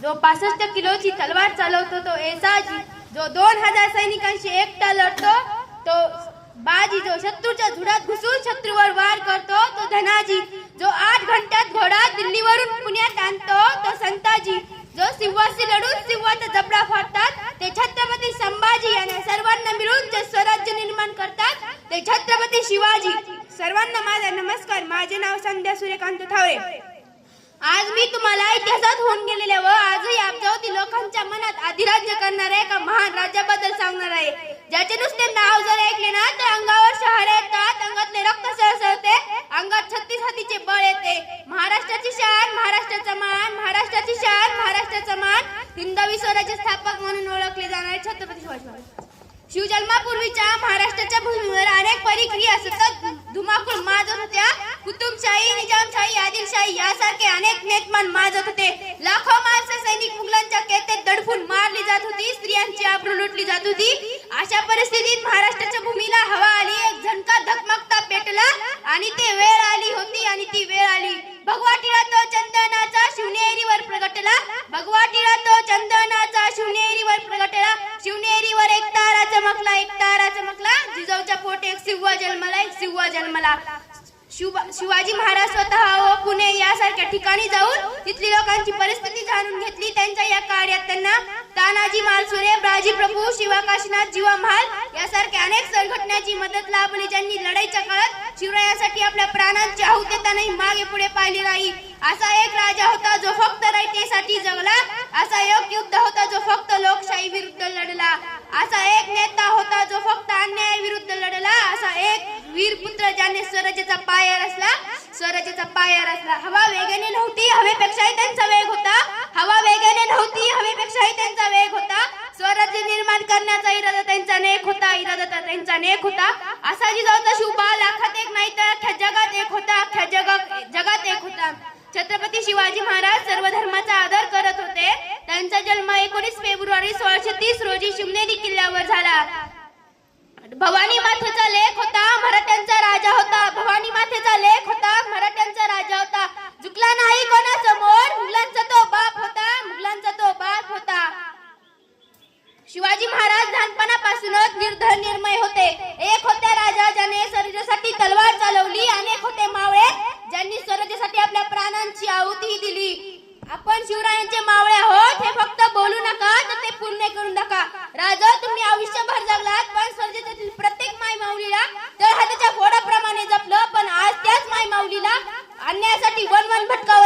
जो 65 किलोची तलवार चालवतो तो येसाजी, जो 2000 सैनिकांशी एकटा लढतो तो बाजी, जो शत्रूच्या झुडात घुसून शत्रूवर वार करतो तो धनाजी, जो 8 घंट्यात घोडा दिल्लीवरून पुण्यात आणतो तो संताजी, जो सिंहाशी लढून सिंहाचा जबडा फाडतात ते छत्रपती संभाजी आणि सर्वांना मिळून जे स्वराज्य निर्माण करतात ते छत्रपती शिवाजी. सर्वांना माझा नमस्कार. माझे नाव संध्या सूर्यकांत थावरे. आज मी तुम्हाला इतिहासात होऊन गेलेल्या व आजही अब्जावधी लोकांच्या मनात अधिराज्य करणाऱ्या एका महान राज्याबद्दल सांगणार आहे, ज्याचे नुसते नाव जर ऐकले ना तर अंगावर शहारे येतात, अंगातले रक्त सळसळते, अंगात 36 हातीचे बळ येते. महाराष्ट्राची शान, महाराष्ट्राचा मान, महाराष्ट्राची शान, महाराष्ट्राचा मान. हिंदवी स्वराज्य स्थापक म्हणून ओळखले जाणारे छत्रपती शिवाजी महाराज. शिवजन्मापूर्वीच्या महाराष्ट्राच्या भूमीवर अनेक परिक्रिया सतत धुमाकूळ माजत होत्या. कुतुबशाही, निजामशाही, आदिलशाही यासारखे अनेक नेतमान माजत होते. लाखो माणसं सैनिक मुघलांच्या केतेत दडपून मारली जात होती, स्त्रियांची आबरू लुटली जात होती. अशा परिस्थितीत महाराष्ट्राच्या भूमीला हवा आली, एक झणका धकमकता पेटला आणि ती वेळ आली होती आणि ती वेळ आली. भगवाटीला तो चंदनाचा शिवनेरीवर प्रगटला, भगवाटीला तो चंदनाचा शिवनेरीवर प्रगटला. शिवनेरीवर एक तारा चमकला, एक तारा चमकला. जिजाऊच्या पोटी एक सिंह जन्मला, एक सिंह जन्मला. शिवाजी महाराज स्वतः व पुणे यासारख्या ठिकाणी जाऊन तिथली लोकांची परिस्थिती जाणून घेतली. त्यांच्या या कार्यात त्यांना तानाजी मालसुरे, बाजी प्रभू, शिवा काशीनाथ, जीवा महाल यासारख्या अनेक संघटनांची मदत लाभली, ज्यांनी लढाईच्या काळात शिवरायांसाठी आपल्या प्राणांची आहुती देतानाही मागे पुढे पाहिले नाही. असा एक राजा होता जो फक्त रायतेसाठी जगला, असा एक युद्ध होता जो फक्त लोकशाही विरुद्ध लढला, असा एक नेता होता जो फक्त अन्याय विरुद्ध लढला, असा एक वीर पुत्र ज्याने स्वराज्याचा पाया रचला, स्वराज्याचा पाया रचला. हवा वेगाने नव्हती, हवेपेक्षाही त्यांचा वेग होता. हवा वेगाने नव्हती, हवेपेक्षाही त्यांचा वेग होता. स्वराज्य निर्माण करण्याचा इरादा त्यांचा नेक होता, इरादा त्यांचा नेक होता. असा जिजाऊचा शिवबा लाखात एक नाही तर अख्ख्या जगात एक होता, अख्ख्या जगात एक होता. छत्रपती शिवाजी महाराज सर्व धर्माचा आदर करत होते. त्यांचा जन्म 19 फेब्रुवारी 1630 रोजी शिवनेरी किल्ल्यावर झाला. भवानी मातेचा लेख होता, मराठ्यांचा राजा होता. भवानी मातेचा लेख होता, मराठ्यांचा राजा होता. झुकला नाही कोणासमोर, मुघलांचा तो बाप होता, मुघलांचा तो बाप होता. शिवाजी महाराज लहानपणापासूनच निर्धर निर्मय होते. एक होते राजा ज्याने स्वराज्यासाठी तलवार चालवली, अनेक होते मावळे ज्यांनी स्वराज्यासाठी आपल्या प्राणांची आहुती दिली. आपण शिवरायांचे मावळे आहोत हे फक्त बोलू नका तर ते पूर्ण करून दाखवा. राजा तुम्ही आयुष्यभर जगलात, पण स्वराज्यातील प्रत्येक माय माऊलीला तर हाताच्या फोडाप्रमाणे जपलं, पण आज त्याच माय माऊलीला अन्यायासाठी वन वन भटकावं